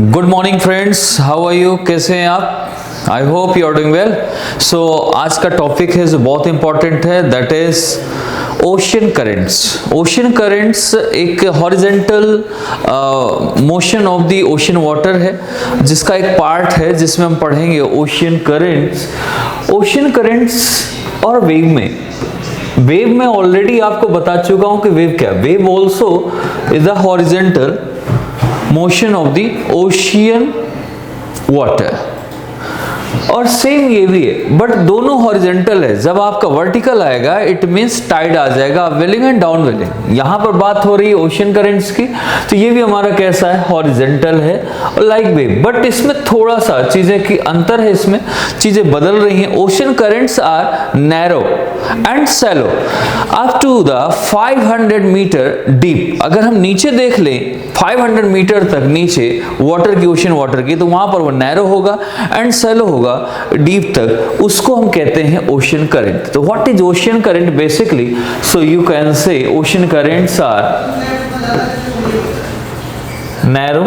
Good morning friends, how are you? कैसे हैं आप? I hope you are doing well. So आज का टॉपिक है जो बहुत इंपॉर्टेंट है, that is ocean currents. Ocean currents एक horizontal motion of the ocean water है, जिसका एक पार्ट है जिसमें हम पढ़ेंगे ओशियन करेंट्स। ओशियन करेंट्स और वेव में ऑलरेडी आपको बता चुका हूं कि वेव क्या है। Wave also is a horizontal motion of the ocean water, और सेम ये भी है, बट दोनों हॉरिजेंटल है। जब आपका वर्टिकल आएगा इट मींस टाइड आ जाएगा, अपवेलिंग एंड डाउनवेलिंग। यहां पर बात हो रही है ओशियन करेंट्स की, तो ये भी हमारा कैसा है, हॉरिजेंटल है और लाइक वेव। बट इसमें थोड़ा सा चीजें की अंतर है, इसमें चीजें बदल रही हैं। Ocean currents are narrow and shallow up to the 500 metre deep. अगर हम नीचे देख लें 500 मीटर तक नीचे वाटर की, ओशियन वाटर की, तो वहां पर वो नैरो होगा एंड शैलो होगा डीप तक, उसको हम कहते हैं ओशियन करंट। तो what is ocean current basically? So you can say ocean currents are narrow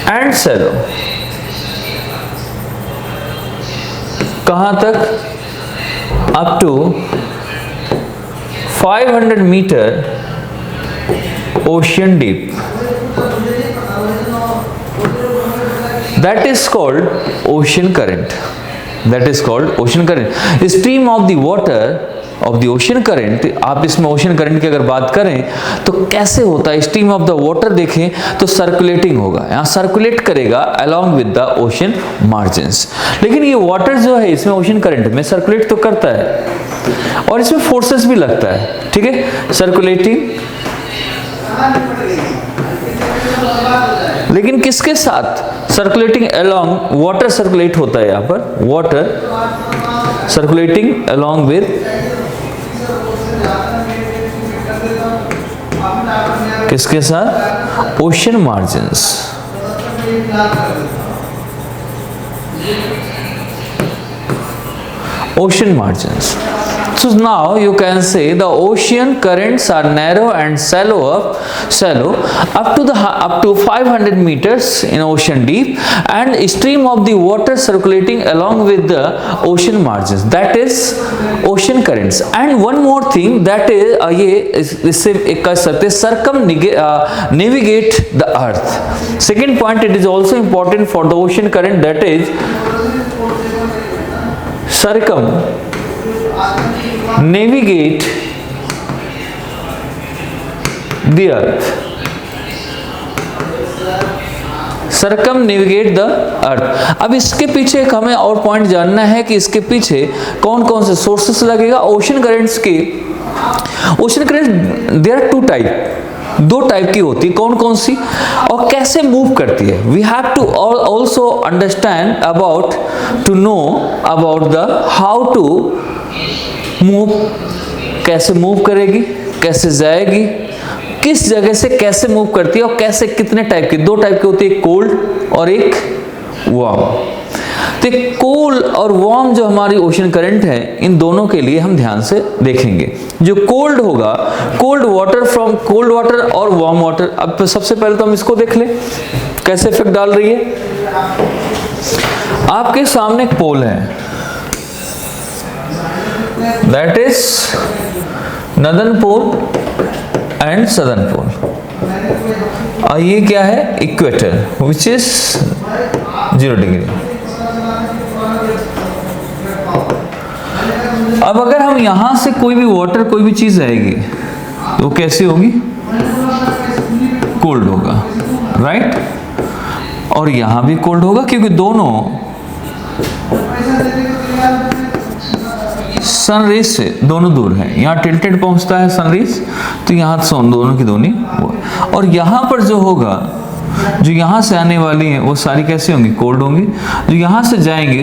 and shallow. कहां तक? Up to 500 metre ocean deep. That is called ocean current. That is called ocean current. Stream of the water of the ocean current, आप इसमें ocean current की अगर बात करें तो कैसे होता है? stream of the water देखें तो सर्कुलेटिंग होगा, यहाँ सर्कुलेट करेगा along with the ocean margins। लेकिन ये वाटर जो है इसमें ocean current में सर्कुलेट तो करता है और इसमें फोर्सेस भी लगता है, ठीक है, सर्कुलेटिंग। लेकिन किसके साथ? सर्कुलेटिंग अलोंग, वाटर सर्कुलेट होता है यहाँ पर, वाटर सर्कुलेटिंग अलोंग विद किसके साथ? Ocean margins. Ocean margins. So now you can say the ocean currents are narrow and shallow up to 500 meters in ocean deep, and stream of the water circulating along with the ocean margins, that is ocean currents। And one more thing, that is ये इससे एक कह सकते हैं circumnavigate the earth। Second point, it is also important for the ocean current, that is navigate the earth। circumnavigate the earth। अब इसके पीछे एक हमें और पॉइंट जानना है कि इसके पीछे कौन कौन से सोर्सेस लगेगा। ओशियन करेंट्स के, ocean currents there are two type, दो टाइप की होती है, कौन कौन सी और कैसे मूव करती है? We have to also understand about to know about the how to move, कैसे मूव करेगी, कैसे जाएगी, किस जगह से कैसे मूव करती है और कैसे, कितने टाइप की, दो टाइप की होती है, एक कोल्ड और एक वार्म। तो कोल्ड और वार्म जो हमारी ओशियन करंट है, इन दोनों के लिए हम ध्यान से देखेंगे। जो कोल्ड होगा, cold water from cold water और वार्म वाटर। अब सबसे पहले तो हम इसको देख लें कैसे इफेक्ट डाल रही है। आपके सामने एक पोल है, that is northern pole and southern pole, और ये क्या है? Equator, which is 0 degree. अब अगर हम यहां से कोई भी वाटर, कोई भी चीज आएगी तो कैसी होगी? कोल्ड होगा, राइट? और यहां भी कोल्ड होगा, क्योंकि दोनों सनरेज से दोनों दूर हैं। यहाँ टिल्टेड पहुंचता है सनरेज, तो यहाँ दोनों की दोनों वो, और यहाँ पर जो होगा, जो यहाँ से आने वाली हैं वो सारी कैसे होंगी? कोल्ड होंगी। जो यहाँ से जाएंगे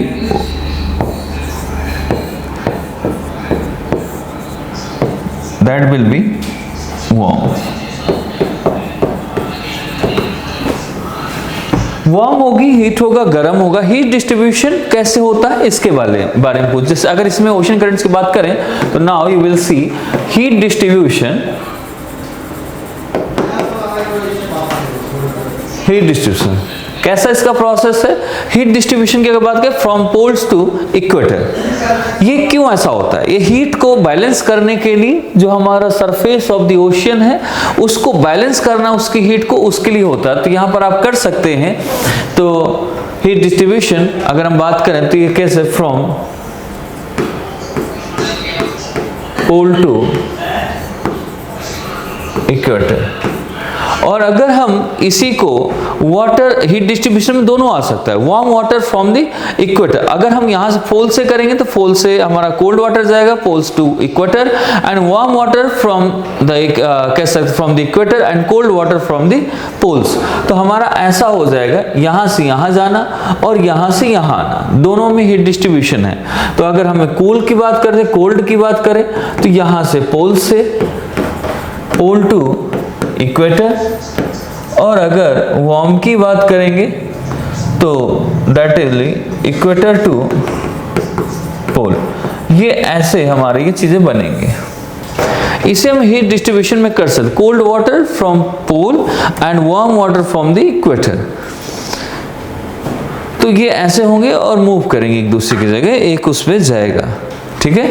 that will be warm. Warm होगी, हीट होगा, गर्म होगा। हीट डिस्ट्रीब्यूशन कैसे होता है इसके बारे में पूछ। जैसे अगर इसमें ओशन करंट्स की बात करें तो now you will see heat distribution heat distribution. कैसा इसका प्रोसेस है? हीट डिस्ट्रीब्यूशन की अगर बात करें फ्रॉम पोल्स टू इक्वेटर, ये क्यों ऐसा होता है? ये हीट को बैलेंस करने के लिए, जो हमारा सरफेस ऑफ द ओशियन है उसको बैलेंस करना, उसकी हीट को, उसके लिए होता है। तो यहाँ पर आप कर सकते हैं। तो हीट डिस्ट्रीब्यूशन अगर हम बात करें तो ये कैसे, फ्रॉम पोल टू इक्वेटर। और अगर हम इसी को वाटर हीट डिस्ट्रीब्यूशन में दोनों आ सकता है, warm water from the equator. अगर हम यहाँ से पोल से करेंगे तो पोल से हमारा कोल्ड वाटर जाएगा, poles to equator, and warm water from the कह सकते from the equator and cold water from the poles. तो हमारा ऐसा हो जाएगा, यहाँ से यहाँ जाना और यहाँ से यहाँ आना, दोनों में हीट डिस्ट्रीब्यूशन है। तो अगर हमें कूल की बात करें, कोल्ड की बात करें, तो यहाँ से पोल टू इक्वेटर, और अगर वार्म की बात करेंगे तो that is equator to pole. ये ऐसे हमारे ये चीजें बनेंगे। इसे हम हीट डिस्ट्रीब्यूशन में कर सकते, cold water from pole and warm water from the equator. तो ये ऐसे होंगे और मूव करेंगे एक दूसरे की जगह, एक उसमें जाएगा। ठीक है,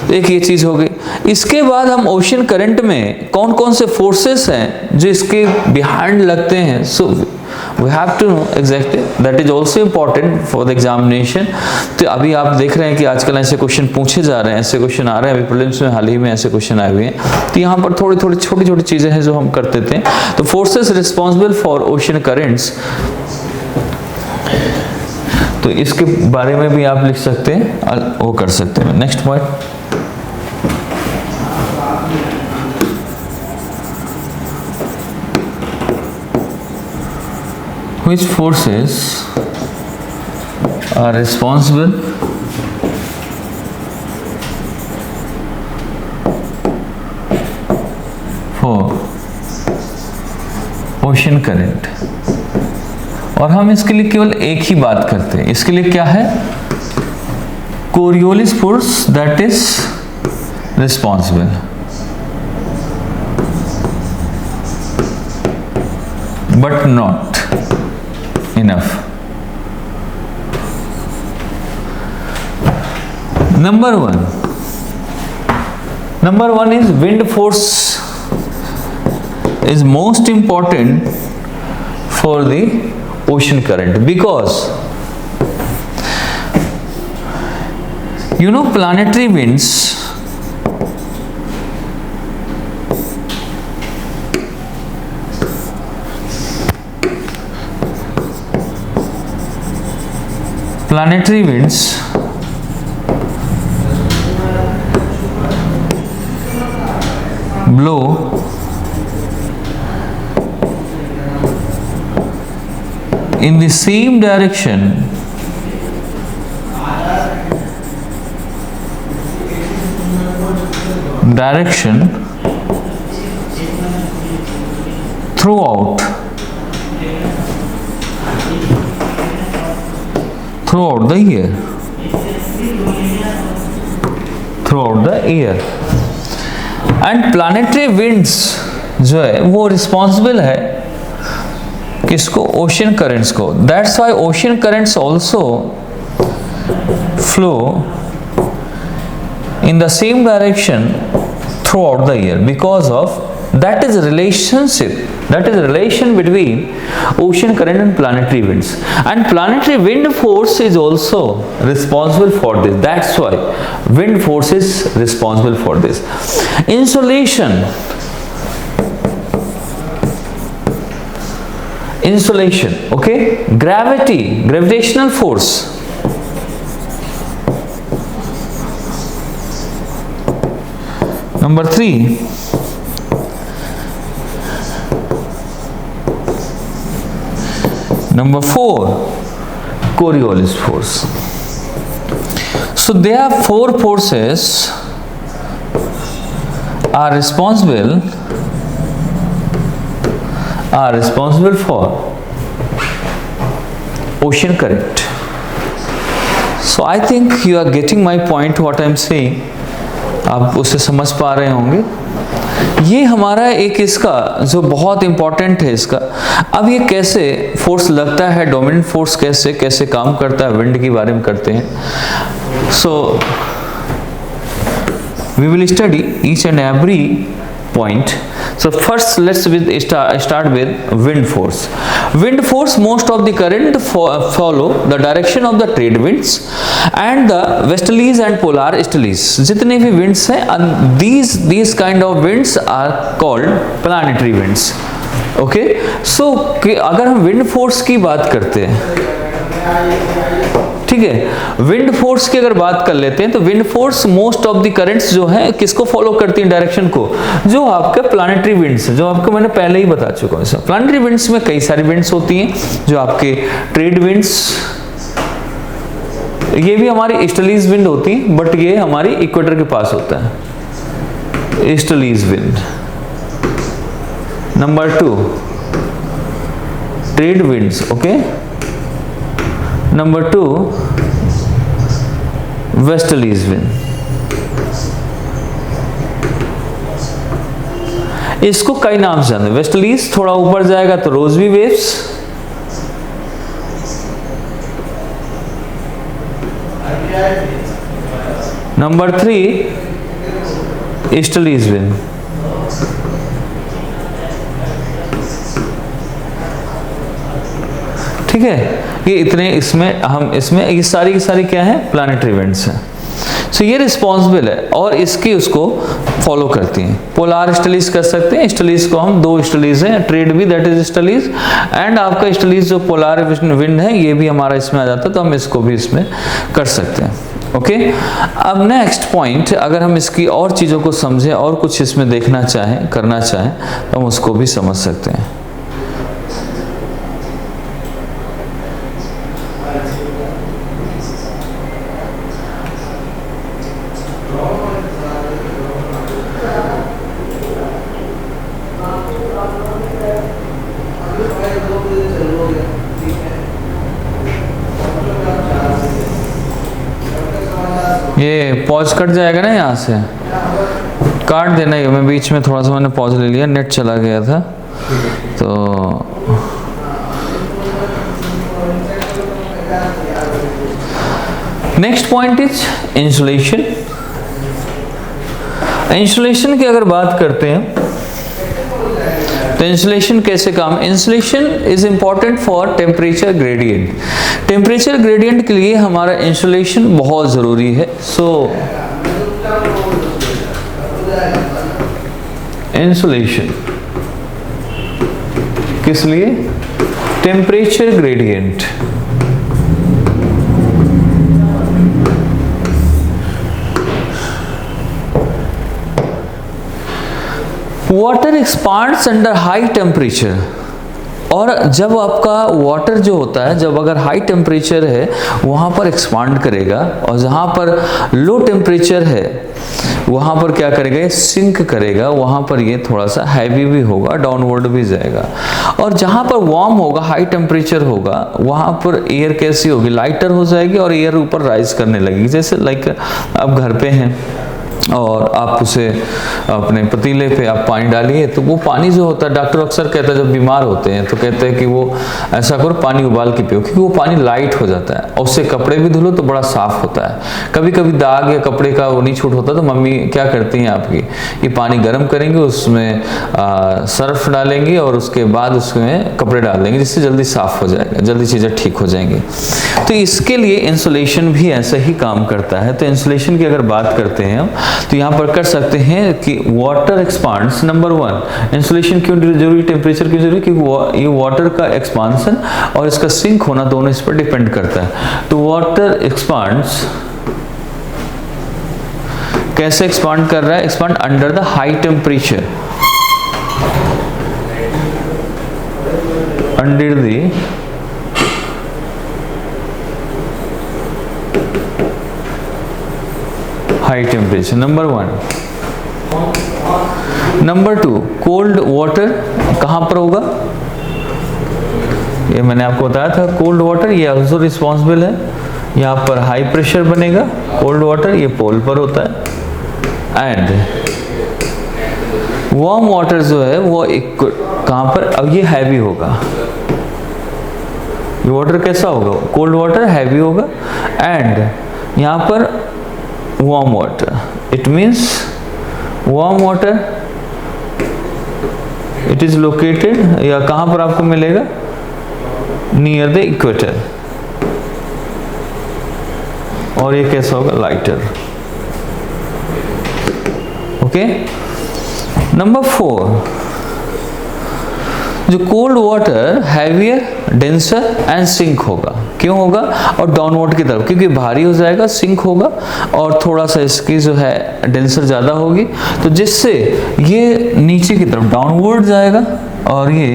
तो एक ये चीज हो गई। इसके बाद हम ओशन करंट में कौन कौन से फोर्सेस हैं जो इसके बिहाइंड लगते हैं, so we have to know exactly, that is also important for the examination. तो अभी आप देख रहे हैं कि आजकल ऐसे क्वेश्चन पूछे जा रहे हैं, ऐसे क्वेश्चन आ रहे हैं, अभी प्रीलिम्स में हाल ही में ऐसे क्वेश्चन आए हुए हैं। तो यहाँ पर थोड़ी थोड़ी छोटी छोटी चीजें हैं जो हम करते थे। तो forces responsible for ocean currents, तो इसके बारे में भी आप लिख सकते हैं, वो कर सकते हैं। Next point, which forces are responsible for ocean current। और हम इसके लिए केवल एक ही बात करते हैं, इसके लिए क्या है, Coriolis force that is responsible. But not enough. Number one is wind force is most important for the ocean current, because you know planetary winds blow in the same direction throughout the year, and planetary winds जो है वो responsible है किसको, ocean currents को। That's why ocean currents also flow in the same direction through out the year, because of that is relation between ocean current and planetary winds, and planetary wind force is also responsible for this. That's why wind force is responsible for this. Insulation, okay, gravitational force, number 3, number 4, Coriolis force. So there are 4 forces are responsible for ocean current. So I think you are getting my point, what I am saying. आप उसे समझ पा रहे होंगे। ये हमारा एक इसका जो बहुत इंपॉर्टेंट है इसका। अब ये कैसे फोर्स लगता है, डोमिनेंट फोर्स कैसे काम करता है, विंड के बारे में करते हैं। So we will study each and every point. So first let's start with wind force. Wind force, most of the current follow the direction of the trade winds and the westerlies and polar easterlies. जितने भी winds हैं, these kind of winds are called planetary winds. Okay, so अगर हम wind force की बात करते हैं, ठीक है, विंड फोर्स की अगर बात कर लेते हैं तो wind force most of the currents जो है किसको फॉलो करती हैं, डायरेक्शन को, जो आपके प्लानिटरी विंड्स, जो आपको मैंने पहले ही बता चुका हूं। प्लानिटरी विंड्स में कई सारी विंड्स होती हैं, जो आपके ट्रेड विंड्स, ये भी हमारी ईस्टर्लीज विंड होती है, बट ये हमारी इक्वेटर के पास होता है, easterlies wind. Number 2 trade winds, okay. Number 2 westerlies wind. इसको कई नाम से जानते हैं। वेस्टर्लीज थोड़ा ऊपर जाएगा तो रोजबी वेव्स, नंबर 3 ईस्टर्लीज विंड। ठीक है, ये इतने इसमें हम इसमें ये सारी की सारी क्या है, प्लानिटरी विंड्स हैं। सो ये रिस्पॉन्सिबल है और इसकी उसको फॉलो करती हैं। पोलार ईस्टर्लीज कर सकते हैं, ईस्टर्लीज को हम 2 ईस्टर्लीज हैं, ट्रेड भी दैट इज ईस्टर्लीज, एंड आपका ईस्टर्लीज जो पोलार विंड है ये भी हमारा इसमें आ जाता है, तो हम इसको भी इसमें कर सकते हैं। ओके, अब नेक्स्ट पॉइंट, अगर हम इसकी और चीज़ों को समझें और कुछ इसमें देखना चाहें, करना चाहें, तो हम उसको भी समझ सकते हैं। ये पॉज कट जाएगा ना, यहाँ से काट देना ही, मैं बीच में थोड़ा सा मैंने पॉज ले लिया, नेट चला गया था। तो next point is insulation. Insulation की अगर बात करते हैं तो इंसुलेशन कैसे काम, insulation is important for temperature gradient. Temperature gradient के लिए हमारा इंसुलेशन बहुत जरूरी है। सो इंसुलेशन किस लिए, temperature gradient. Water expands under high temperature, और जब आपका वाटर जो होता है, जब अगर हाई टेम्परेचर है वहाँ पर एक्सपांड करेगा, और जहाँ पर लो टेम्परेचर है वहाँ पर क्या करेगा, ये सिंक करेगा, वहाँ पर ये थोड़ा सा हैवी भी होगा, डाउनवर्ड भी जाएगा। और जहाँ पर वार्म होगा, हाई टेम्परेचर होगा, वहाँ पर एयर कैसी होगी, लाइटर हो जाएगी और एयर ऊपर राइज करने लगेगी। जैसे लाइक आप घर पे हैं और आप उसे अपने पतीले पे आप पानी डालिए, तो वो पानी जो होता है, डॉक्टर अक्सर कहता है जब बीमार होते हैं तो कहते हैं कि वो ऐसा करो पानी उबाल के पियो, क्योंकि वो पानी लाइट हो जाता है और उससे कपड़े भी धुलो तो बड़ा साफ होता है। कभी कभी दाग या कपड़े का वो नहीं छूट होता तो मम्मी क्या करती हैं आपकी, ये पानी गर्म करेंगे, उसमें सर्फ डालेंगे और उसके बाद उसमें कपड़े डाल देंगे, जिससे जल्दी साफ हो जाएगा, जल्दी चीज़ें ठीक हो जाएंगी। तो इसके लिए इंसुलेशन भी ऐसा ही काम करता है। तो इंसुलेशन की अगर बात करते हैं हम, तो यहाँ पर कर सकते हैं कि वाटर एक्सपांड्स। नंबर 1, इंसुलेशन क्यों जरूरी, टेम्परेचर क्यों जरूरी, क्योंकि ये वाटर का एक्सपांसन और इसका सिंक होना दोनों इस पर डिपेंड करता है। तो वाटर एक्सपांड्स कैसे एक्सपांड कर रहा है, expand under the high temperature, under the high temperature, number 1। Number 2, cold water कहाँ पर होगा, ये मैंने आपको बताया था, कोल्ड वाटर ये ऑल्सो रिस्पॉन्सिबल है, यहाँ पर हाई प्रेशर बनेगा, कोल्ड वाटर ये पोल पर होता है। एंड वार्म वाटर जो है वो एक कहाँ पर, अब ये हैवी होगा, ये वाटर कैसा होगा, कोल्ड वाटर हैवी होगा, एंड यहाँ पर warm water, it means warm water it is located, या कहाँ पर आपको मिलेगा, नियर द इक्वेटर, और ये कैसा होगा, लाइटर। ओके, नंबर 4, जो cold water heavier, denser and sink होगा। क्यों होगा, और डाउनवर्ड की तरफ, क्योंकि भारी हो जाएगा, सिंक होगा, और थोड़ा सा इसकी जो है डेंसर ज़्यादा होगी, तो जिससे ये नीचे की तरफ डाउनवर्ड जाएगा और ये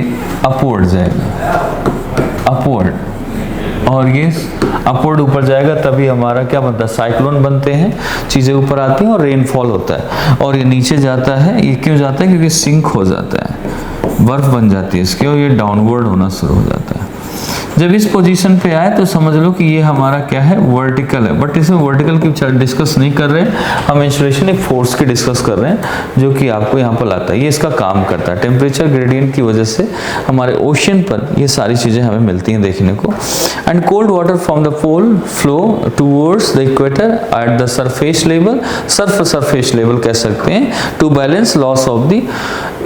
अपवर्ड जाएगा, अपवर्ड, और ये अपवर्ड ऊपर जाएगा, तभी हमारा क्या बनता है, साइक्लोन बनते हैं, चीज़ें ऊपर आती हैं और रेनफॉल होता है। और ये नीचे जाता है, ये क्यों जाता है, क्योंकि सिंक हो जाता है, बर्फ बन जाती है इसकी, और ये डाउनवर्ड होना शुरू हो जाता है। जब इस पोजीशन पे आए तो समझ लो कि ये हमारा क्या है, वर्टिकल है, बट इसमें वर्टिकल की डिस्कस नहीं कर रहे हैं हम, इंसुलेशन एक फोर्स की डिस्कस कर रहे हैं जो कि आपको यहाँ पर लाता है, ये इसका काम करता है। टेम्परेचर ग्रेडियंट की वजह से हमारे ओशन पर ये सारी चीज़ें हमें मिलती हैं देखने को। And cold water from the pole flow towards the equator at the surface level, surface level कह सकते हैं, to balance loss of the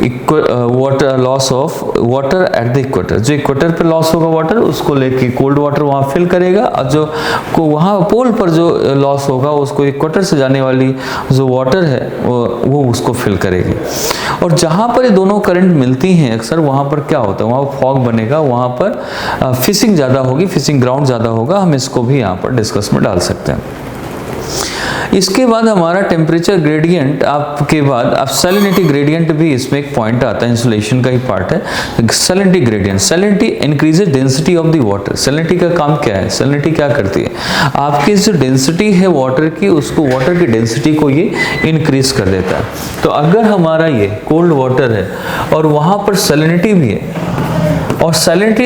water, loss of water at the equator. जो इक्वेटर पे लॉस होगा वाटर, उसको लेके cold water वहाँ fill करेगा, और जो को वहाँ पोल पर जो लॉस होगा उसको इक्वेटर से जाने वाली जो वाटर है वो उसको फिल करेगी। और जहाँ पर ये दोनों करंट मिलती हैं अक्सर, वहाँ पर क्या होता है, वहाँ फॉग बनेगा, वहाँ पर फिशिंग ज़्यादा होगी, फिशिंग ग्राउंड ज़्यादा होगा, हम इसको भी यहाँ पर डिस्कस में डाल सकते हैं। इसके बाद हमारा टेम्परेचर ग्रेडियंट आपके बाद, अब सैलिनिटी ग्रेडियंट भी इसमें एक पॉइंट आता है, इंसुलेशन का ही पार्ट है। Salinity gradient, salinity increases density of the water. Salinity का काम क्या है, सैलिनिटी क्या करती है, आपकी जो डेंसिटी है वाटर की, उसको वाटर की डेंसिटी को ये इंक्रीज कर देता है। तो अगर हमारा ये कोल्ड वाटर है और वहाँ पर सैलिनिटी भी है, और सैलिनिटी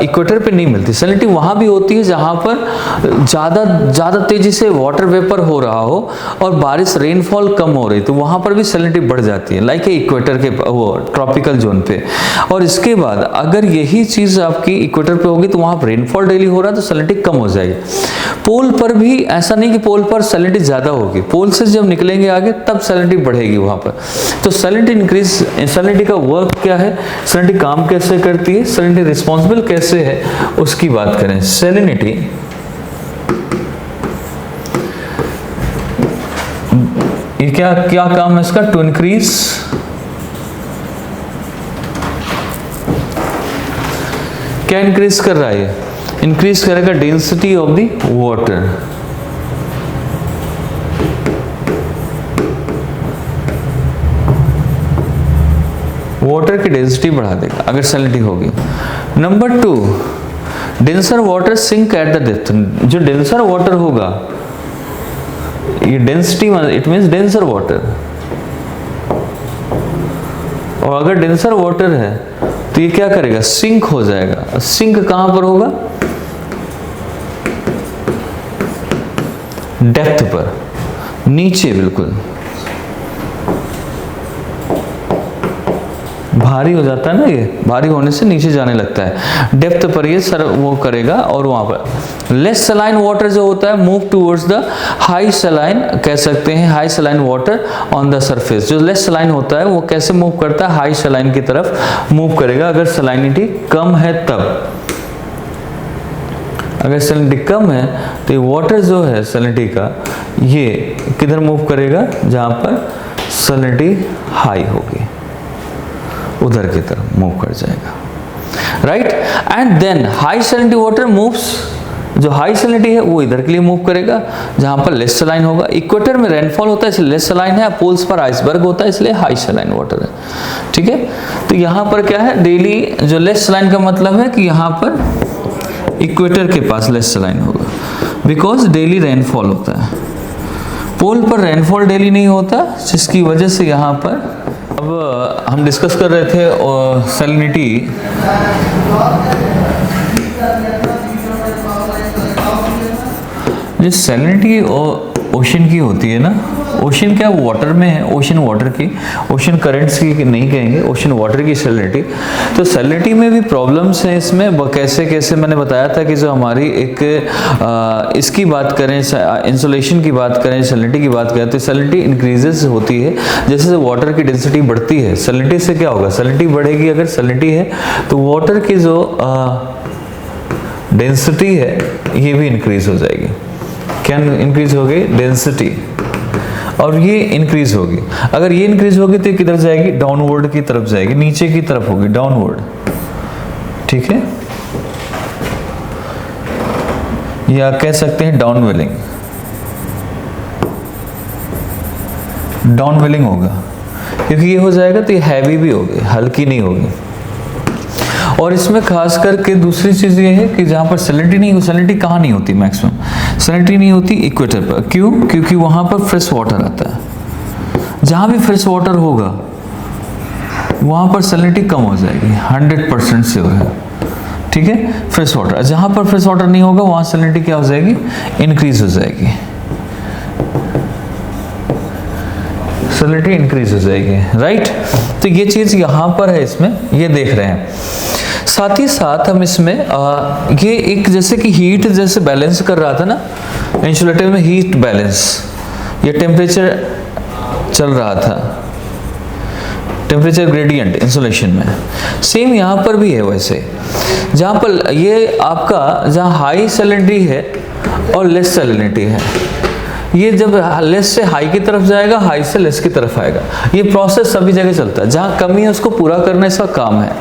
इक्वेटर पे नहीं मिलती, सैलिनिटी वहाँ भी होती है जहाँ पर ज़्यादा तेज़ी से वाटर वेपर हो रहा हो और बारिश रेनफॉल कम हो रही, तो वहाँ पर भी सैलिनिटी बढ़ जाती है, लाइक इक्वेटर के वो ट्रॉपिकल जोन पे। और इसके बाद अगर यही चीज़ आपकी इक्वेटर पे होगी तो वहाँ पर रेनफॉल डेली हो रहा है तो सैलिनिटी कम हो जाएगी। पोल पर भी ऐसा नहीं कि पोल पर सैलिनिटी ज़्यादा होगी, पोल से जब निकलेंगे आगे तब सैलिनिटी बढ़ेगी वहाँ पर। तो सैलिनिटी इंक्रीज, सैलिनिटी का वर्क क्या है, सैलिनिटी काम कैसे करती है, सैलिनिटी रिस्पॉन्सिबल कैसे है, उसकी बात करें। सैलिनिटी ये क्या काम है इसका, टू इंक्रीज क्या इंक्रीज कर रहा है, इंक्रीज करेगा density of the water. Water की डेंसिटी बढ़ा देगा अगर सैलिनिटी होगी। Number 2, denser water sink at the depth. जो डेंसर वाटर होगा, ये density it means denser water, और अगर डेंसर वाटर है तो ये क्या करेगा, सिंक हो जाएगा। सिंक कहां पर होगा, डेप्थ पर, नीचे बिल्कुल, भारी हो जाता है ना, ये भारी होने से नीचे जाने लगता है, डेप्थ पर ये सर वो करेगा। और वहां पर लेस सलाइन वाटर जो होता है move towards the high saline, कह सकते हैं high saline water on the surface. जो लेस सलाइन होता है वो कैसे मूव करता है, हाई सलाइन की तरफ मूव करेगा अगर सलाइनिटी कम है तब। अगर सैलिनिटी कम है तो ये वाटर जो है सैलिनिटी का, ये किधर मूव करेगा, जहां पर सैलिनिटी हाई होगी उधर की तरफ मूव कर जाएगा, right. And then high salinity water moves, जो हाई सैलिनिटी है वो इधर के लिए मूव करेगा जहां पर लेस सलाइन होगा। इक्वेटर में रेनफॉल होता है इसलिए लेस सलाइन है, पोल्स पर आइसबर्ग होता है इसलिए हाई सलाइन वाटर है, ठीक है। तो यहाँ पर क्या है, डेली जो लेस सलाइन का मतलब है कि यहाँ पर इक्वेटर के पास लेस सलाइन होगा, बिकॉज डेली रेनफॉल होता है। पोल पर रेनफॉल डेली नहीं होता, जिसकी वजह से यहाँ पर, अब हम डिस्कस कर रहे थे सैलिनिटी, जिस सैलिनिटी और ओशन की होती है ना, ओशन क्या वाटर में है, ओशन वाटर की, ओशन करंट्स की नहीं कहेंगे, ओशन वाटर की सैलिनिटी। तो सैलिनिटी में भी प्रॉब्लम्स हैं इसमें, कैसे कैसे मैंने बताया था कि जो हमारी एक इसकी बात करें, इंसुलेशन की बात करें, सैलिनिटी की बात करें, तो सैलिनिटी इंक्रीजेस होती है जैसे जैसे वाटर की डेंसिटी बढ़ती है। सैलिनिटी से क्या होगा, सैलिनिटी बढ़ेगी, अगर सैलिनिटी है तो वाटर की जो डेंसिटी है ये भी इंक्रीज हो जाएगी। क्या इंक्रीज होगी, डेंसिटी, और ये इंक्रीज होगी। अगर ये इंक्रीज होगी तो किधर जाएगी, डाउनवर्ड की तरफ जाएगी, नीचे की तरफ होगी, डाउनवर्ड, ठीक है, या कह सकते हैं डाउनवेलिंग, डाउनवेलिंग होगा, क्योंकि ये हो जाएगा तो ये हैवी भी होगी, हल्की नहीं होगी। और इसमें खास करके दूसरी चीज ये है कि जहां पर सैलिनिटी नहीं, सैलिनिटी कहाँ नहीं होती, मैक्सिमम सैलिनिटी नहीं होती इक्वेटर पर। क्यों, क्योंकि वहां पर फ्रेश वाटर आता है। जहां भी फ्रेश वाटर होगा वहां पर सैलिनिटी कम हो जाएगी, 100% से है, ठीक है, फ्रेश वाटर। जहां पर फ्रेश वाटर नहीं होगा वहां सैलिनिटी क्या हो जाएगी, इंक्रीज हो जाएगी, सैलिनिटी इंक्रीज हो जाएगी, राइट। तो ये चीज यहां पर है, इसमें ये देख रहे हैं। साथ ही साथ हम इसमें ये एक जैसे कि हीट जैसे बैलेंस कर रहा था ना, इंसुलेटर में हीट बैलेंस, ये टेम्परेचर चल रहा था, टेम्परेचर ग्रेडियंट इंसुलेशन में, सेम यहाँ पर भी है वैसे। जहाँ पर ये आपका जहाँ हाई सैलिनिटी है और लेस सैलिनिटी है, ये जब लेस से हाई की तरफ जाएगा, हाई से लेस की तरफ आएगा। ये प्रोसेस सभी जगह चलता है, जहाँ कमी है उसको पूरा करना इसका काम है।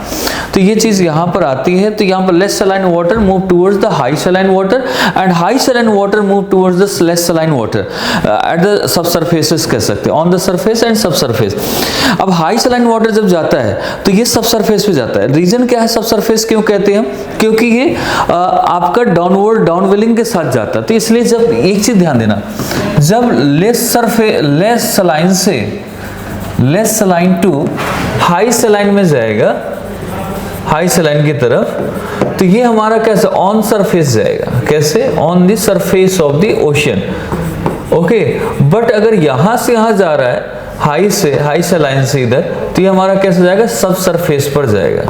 तो ये चीज यहाँ पर आती है। तो यहाँ पर less saline water move towards the high saline water and high saline water move towards the less saline water at the sub surfaces, कह सकते हैं, ऑन द सरफेस एंड सब सरफेस। अब हाई सलाइन वाटर जब जाता है तो ये सब सरफेस पे जाता है। रीजन क्या है, सब सरफेस क्यों कहते हैं, क्योंकि ये आपका डाउनवर्ड डाउनवेलिंग के साथ जाता है। तो इसलिए जब एक चीज ध्यान देना, जब लेस सलाइन से less saline to high saline में जाएगा, हाई सलाइन की तरफ, तो ये हमारा कैसे ऑन सरफेस जाएगा, कैसे on the surface of the ocean, okay. But अगर यहां से यहां जा रहा है हाई से, हाई सलाइन से इधर, तो ये हमारा कैसे जाएगा, सब सरफेस पर जाएगा,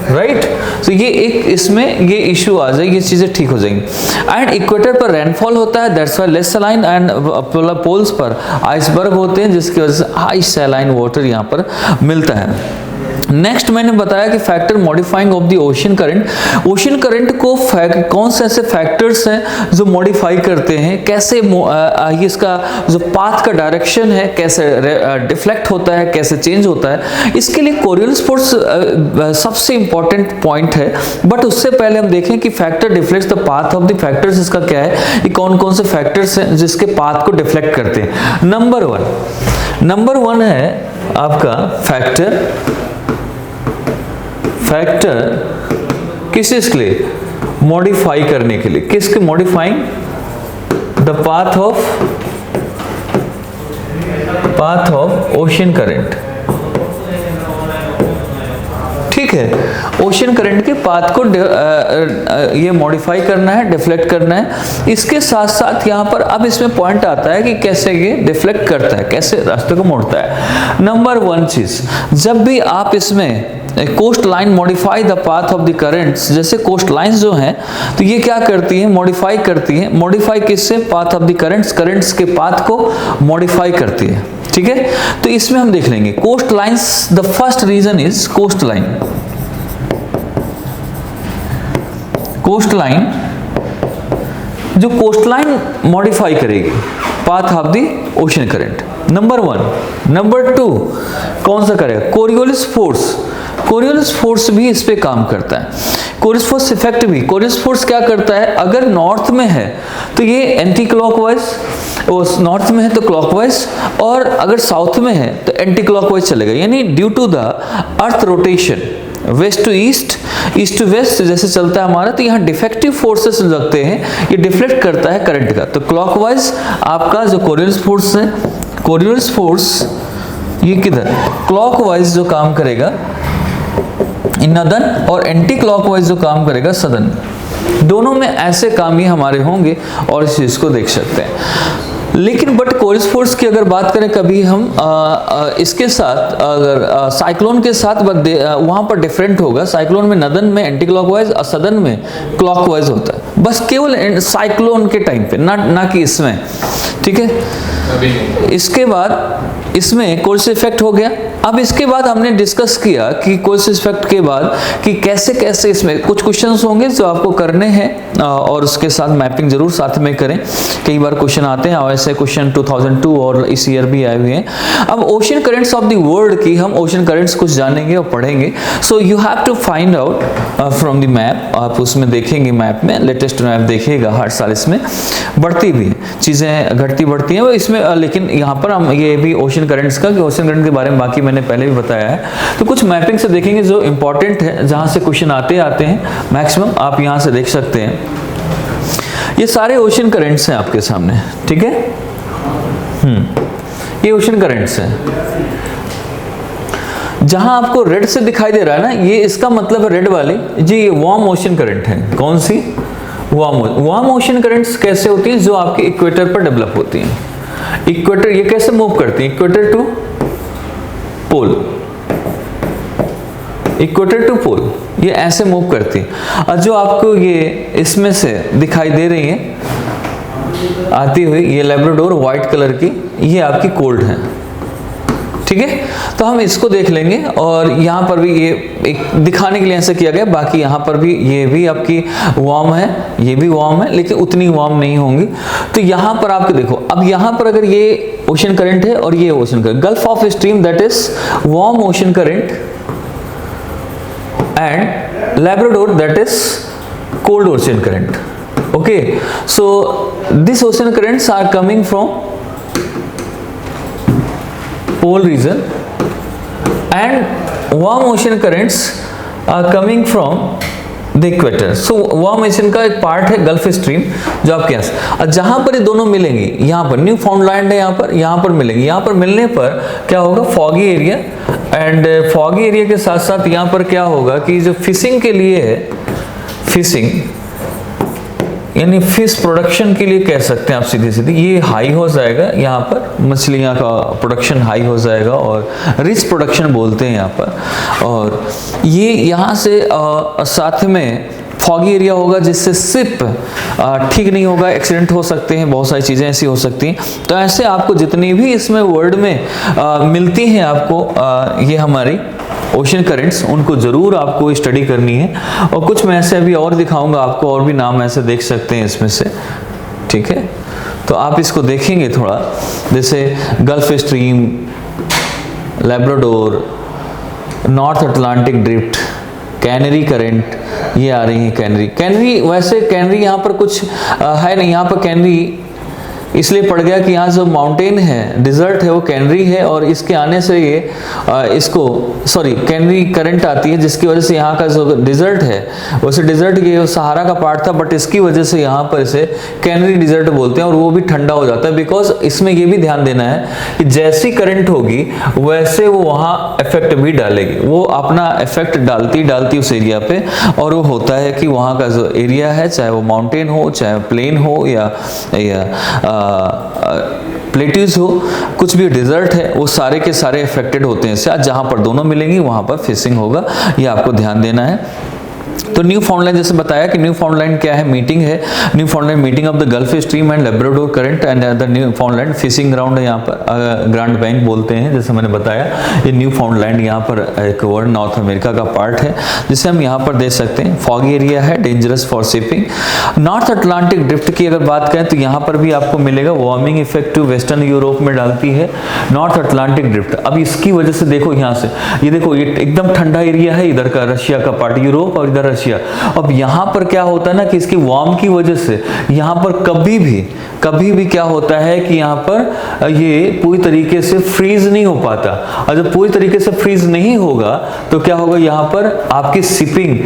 राइट। तो ये एक इसमें ये इशू आ जाए, ये चीजें ठीक हो जाएंगी। एंड इक्वेटर पर रेनफॉल होता है, that's why less saline, and poles पर आइसबर्ग होते हैं जिसकी वजह से हाई सलाइन वाटर यहाँ पर मिलता है। नेक्स्ट मैंने बताया कि factor modifying of the ocean current, ocean current को कौन से ऐसे फैक्टर्स हैं जो मॉडिफाई करते हैं, कैसे इसका जो पाथ का डायरेक्शन है कैसे डिफ्लेक्ट होता है, कैसे चेंज होता है। इसके लिए कोरियोलिस फोर्स सबसे इंपॉर्टेंट पॉइंट है। बट उससे पहले हम देखें कि factor deflects the path of the factors, इसका क्या है, कि कौन कौन से फैक्टर्स हैं जिसके पाथ को डिफ्लेक्ट करते हैं। नंबर वन है आपका फैक्टर किस लिए, मॉडिफाई करने के लिए, किसके, modifying the path of ocean current, ठीक है। ओशन करंट के पाथ को ये मॉडिफाई करना है, डिफ्लेक्ट करना है। इसके साथ साथ यहाँ पर अब इसमें पॉइंट आता है कि कैसे ये डिफ्लेक्ट करता है, कैसे रास्ते को मोड़ता है। नंबर वन चीज, जब भी आप इसमें coast line modify the path of the currents, जैसे कोस्ट लाइंस जो हैं तो ये क्या करती हैं, मॉडिफाई करती हैं। मॉडिफाई किससे, पाथ ऑफ द करंट्स के पाथ को मॉडिफाई करती है, ठीक है। तो इसमें हम देख लेंगे coast lines, the first reason is coast line. Coast line, जो कोस्ट लाइन मॉडिफाई करेगी path of the ocean current, number one. Number two कौन सा करेगा, कोरियोलिस फोर्स। कोरियोलिस फोर्स भी इस पे काम करता है। कोरियोलिस फोर्स इफेक्ट भी, कोरियोलिस फोर्स क्या करता है, अगर नॉर्थ में है तो ये एंटी क्लॉकवाइज, वो नॉर्थ में है तो क्लॉकवाइज, और अगर साउथ में है तो एंटी क्लॉकवाइज चलेगा। यानी due to the earth rotation west to east, east to west जैसे चलता है हमारा, तो यहाँ डिफेक्टिव फोर्सेस लगते हैं, ये डिफ्लेक्ट करता है करंट का। तो क्लॉकवाइज आपका जो कोरियोलिस फोर्स है, कोरियोलिस फोर्स ये किधर क्लॉकवाइज जो काम करेगा इन नदन, और एंटी क्लॉकवाइज जो काम करेगा सदन। दोनों में ऐसे काम ही हमारे होंगे और इस चीज़ को देख सकते हैं। लेकिन बट कोरस फोर्स की अगर बात करें, कभी हम इसके साथ अगर साइक्लोन के साथ वहाँ पर डिफरेंट होगा। साइक्लोन में नदन में एंटी क्लॉकवाइज और सदन में क्लॉकवाइज होता है, बस केवल साइक्लोन के टाइम पे, ना कि इसमें, ठीक है। इसके बाद इसमें कोर्स इफेक्ट हो गया। अब इसके बाद हमने डिस्कस किया कि कोर्स इफेक्ट के बाद कि कैसे कैसे इसमें कुछ क्वेश्चंस होंगे जो आपको करने हैं और उसके साथ मैपिंग जरूर साथ में करें। कई बार क्वेश्चन आते हैं और ऐसे क्वेश्चन 2002 और इस ईयर भी आए हुए हैं। अब ocean currents of the world की हम ओशन करेंट्स कुछ जानेंगे और पढ़ेंगे। So you have to find out from the map. आप उसमें देखेंगे, मैप में लेटेस्ट मैप देखिएगा, हर साल इसमें बढ़ती भी चीज़ें घटती बढ़ती हैं इसमें। लेकिन यहाँ पर हम ये भी ओशन करेंट्स का, कि ओशन करंट के बारे में बाकी मैंने पहले भी बताया है, तो कुछ मैपिंग से देखेंगे जो इंपॉर्टेंट है, जहाँ से क्वेश्चन आते हैं मैक्सिमम, आप यहाँ से देख सकते हैं। ये सारे ओशन करेंट्स हैं आपके सामने, ठीक है। ये ओशन करेंट्स हैं। जहां आपको रेड से दिखाई दे रहा है ना, ये इसका मतलब है रेड वाली जी, ये वार्म ओशन करंट है। कौन सी? वार्म ओशन करंट्स कैसे होती हैं? जो आपके इक्वेटर पर डेवलप होती हैं। इक्वेटर ये कैसे मूव करती है? Equator to pole, equator to pole, ये ऐसे मूव करती है। और जो आपको ये इसमें से दिखाई दे रही है आती हुई, ये लैब्राडोर व्हाइट कलर की, ये आपकी कोल्ड है, ठीक है। तो हम इसको देख लेंगे और यहाँ पर भी ये एक दिखाने के लिए ऐसे किया गया। बाकी यहाँ पर भी ये भी आपकी वार्म है, ये भी वार्म है, लेकिन उतनी वार्म नहीं होंगी। तो यहाँ पर आपको देखो, अब यहाँ पर अगर ये ओशन करंट है और ये ocean current, gulf of stream that is warm ocean current and Labrador that is cold ocean current. Okay, so these ocean currents are coming from pole region and warm ocean currents are coming from the equator. So warm ocean का एक part है gulf stream जो आपके यहाँ, और जहाँ पर ये दोनों मिलेंगे, यहाँ पर न्यू फाउंडलैंड है, यहाँ पर मिलेंगे। यहाँ पर मिलने पर क्या होगा? Foggy area, and foggy area के साथ साथ यहाँ पर क्या होगा कि जो फिशिंग के लिए है, फिशिंग यानी फिश प्रोडक्शन के लिए कह सकते हैं आप सीधे सीधे, ये हाई हो जाएगा। यहाँ पर मछलियाँ का प्रोडक्शन हाई हो जाएगा और रिच प्रोडक्शन बोलते हैं यहाँ पर। और ये यहाँ से साथ में फॉगी एरिया होगा जिससे शिप ठीक नहीं होगा, एक्सीडेंट हो सकते हैं, बहुत सारी चीज़ें ऐसी हो सकती हैं। तो ऐसे आपको जितनी भी इसमें वर्ल्ड में मिलती हैं आपको ये हमारी ओशन करेंट्स, उनको ज़रूर आपको स्टडी करनी है। और कुछ मैं ऐसे अभी और दिखाऊंगा आपको, और भी नाम ऐसे देख सकते हैं इसमें से, ठीक है। तो आप इसको देखेंगे थोड़ा, जैसे gulf stream, Labrador, north Atlantic drift, canary current, ये आ रही है कैनरी। कैनरी वैसे कैनरी यहाँ पर कुछ है नहीं, यहाँ पर कैनरी इसलिए पड़ गया कि यहाँ जो माउंटेन है, डिजर्ट है, वो कैनरी है, और इसके आने से ये कैनरी करंट आती है, जिसकी वजह से यहाँ का जो डिजर्ट है, वैसे डिजर्ट ये सहारा का पार्ट था, बट इसकी वजह से यहाँ पर इसे कैनरी डिजर्ट बोलते हैं, और वो भी ठंडा हो जाता है। बिकॉज इसमें ये भी ध्यान देना है कि जैसी करंट होगी वैसे वो वहाँ इफेक्ट भी डालेगी, वो अपना इफेक्ट डालती उस एरिया पे। और वो होता है कि वहाँ का जो एरिया है, चाहे वो माउंटेन हो, चाहे प्लेन हो, या प्लेट्यूज हो, कुछ भी डिजर्ट है, वो सारे के सारे अफेक्टेड होते हैं इससे। जहां पर दोनों मिलेंगी वहां पर फिशिंग होगा, ये आपको ध्यान देना है। तो न्यू फाउंडलैंड, जैसे बताया कि न्यू फाउंडलैंड क्या है, मीटिंग है। New फाउंडलैंड meeting of the gulf stream and Labrador current and the new फाउंडलैंड fishing ground है। यहाँ पर ग्रांड बैंक बोलते हैं, जैसे मैंने बताया। ये न्यू फाउंडलैंड यहाँ पर एक वर्ल्ड नॉर्थ अमेरिका का पार्ट है, जिसे हम यहाँ पर देख सकते हैं। फॉगी एरिया है, dangerous for shipping. North Atlantic drift की अगर बात करें तो यहाँ पर भी आपको मिलेगा, warming effect to western Europe में डालती है नॉर्थ अटलांटिक ड्रिफ्ट। अब इसकी वजह से देखो, यहाँ से ये देखो, ये एकदम ठंडा एरिया है, इधर का रशिया का पार्ट, यूरोप, और इधर रशिया। अब यहाँ पर क्या होता है ना कि इसकी वार्म की वजह से यहाँ पर कभी भी क्या होता है कि यहाँ पर ये पूरी तरीके से फ्रीज नहीं हो पाता। और जब पूरी तरीके से फ्रीज नहीं होगा तो क्या होगा, यहाँ पर आपकी शिपिंग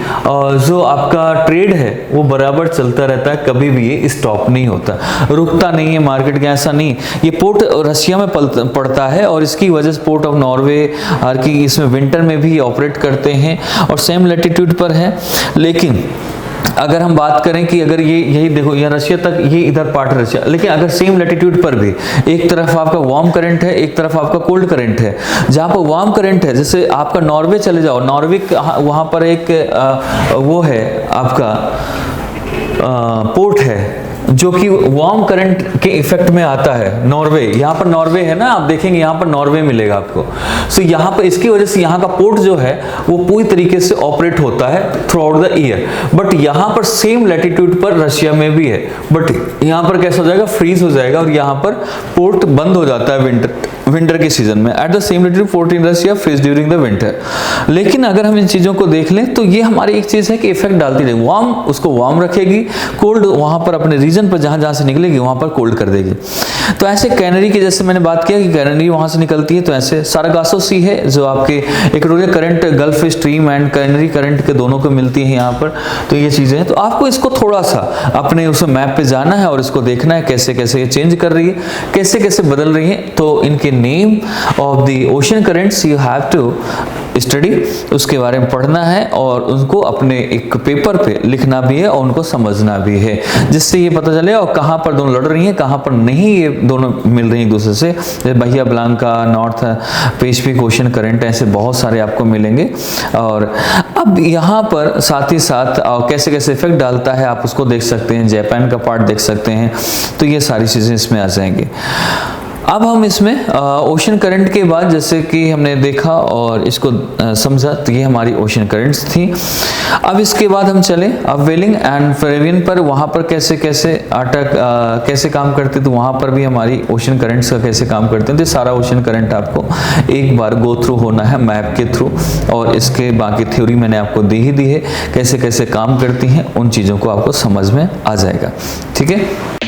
जो आपका ट्रेड है वो बराबर चलता रहता है, कभी भी ये स्टॉप नहीं होता, रुकता नहीं है मार्केट का, ऐसा नहीं। ये पोर्ट रशिया में पड़ता है और इसकी वजह से पोर्ट ऑफ नॉर्वे हर की इसमें विंटर में भी ऑपरेट करते हैं और सेम लैटिट्यूड पर है। लेकिन अगर हम बात करें कि अगर ये यही देखो, यहाँ रशिया तक, ये इधर पार्ट है रशिया, लेकिन अगर सेम लैटिट्यूड पर भी एक तरफ आपका वार्म करंट है, एक तरफ आपका कोल्ड करंट है, जहाँ पर वार्म करंट है, जैसे आपका नॉर्वे चले जाओ, नॉर्वे वहाँ पर एक वो है आपका पोर्ट है जो कि वार्म करंट के इफेक्ट में आता है, नॉर्वे। यहाँ पर नॉर्वे है ना, आप देखेंगे यहाँ पर नॉर्वे मिलेगा आपको। सो यहाँ पर इसकी वजह से यहाँ का पोर्ट जो है वो पूरी तरीके से ऑपरेट होता है through out the year. But यहाँ पर सेम लैटिट्यूड पर रशिया में भी है, बट यहाँ पर कैसा हो जाएगा, फ्रीज हो जाएगा और यहाँ पर पोर्ट बंद हो जाता है विंटर के सीजन में। At the same latitude port in Russia freeze during the winter. लेकिन अगर हम इन चीजों को देख लें तो ये हमारी एक चीज है कि इफेक्ट डालती रहेगी। वार्म उसको वार्म रखेगी, कोल्ड वहां पर अपने रीजन पर जहां से निकलेगी वहां पर कोल्ड कर देगी। तो ऐसे कैनरी की, जैसे मैंने बात किया कि कैनरी वहां से निकलती है, तो ऐसे सारागासो सी है जो आपके equatorial current, gulf stream and canary current के दोनों को मिलती है यहाँ पर। तो ये चीजें हैं, तो आपको इसको थोड़ा सा अपने उस मैप पे जाना है और इसको देखना है कैसे कैसे ये चेंज कर रही है, कैसे कैसे बदल रही है। तो इनके name of the ocean currents you have to study, उसके बारे में पढ़ना है और उनको अपने एक पेपर पे लिखना भी है और उनको समझना भी है, जिससे ये पता चले और कहाँ पर दोनों लड़ रही हैं, कहाँ पर नहीं ये दोनों मिल रही हैं एक दूसरे से। जैसे Bahia Blanca, north Pacific ocean current, ऐसे बहुत सारे आपको मिलेंगे। और अब यहाँ पर साथ ही साथ कैसे कैसे इफेक्ट डालता है आप उसको देख सकते हैं, जापान का पार्ट देख सकते हैं। तो ये सारी चीज़ें इसमें आ जाएंगी। अब हम इसमें ओशन करंट के बाद जैसे कि हमने देखा और इसको समझा, तो ये हमारी ओशन करंट्स थी। अब इसके बाद हम चले अब वेलिंग एंड फ्रेवियन पर, वहाँ पर कैसे कैसे कैसे काम करते, तो वहाँ पर भी हमारी ओशन करंट्स का कैसे काम करते हैं। तो सारा ओशन करंट आपको एक बार गो थ्रू होना है मैप के थ्रू, और इसके बाकी थ्योरी मैंने आपको दी ही दी है, कैसे कैसे काम करती हैं उन चीज़ों को आपको समझ में आ जाएगा। ठीक है।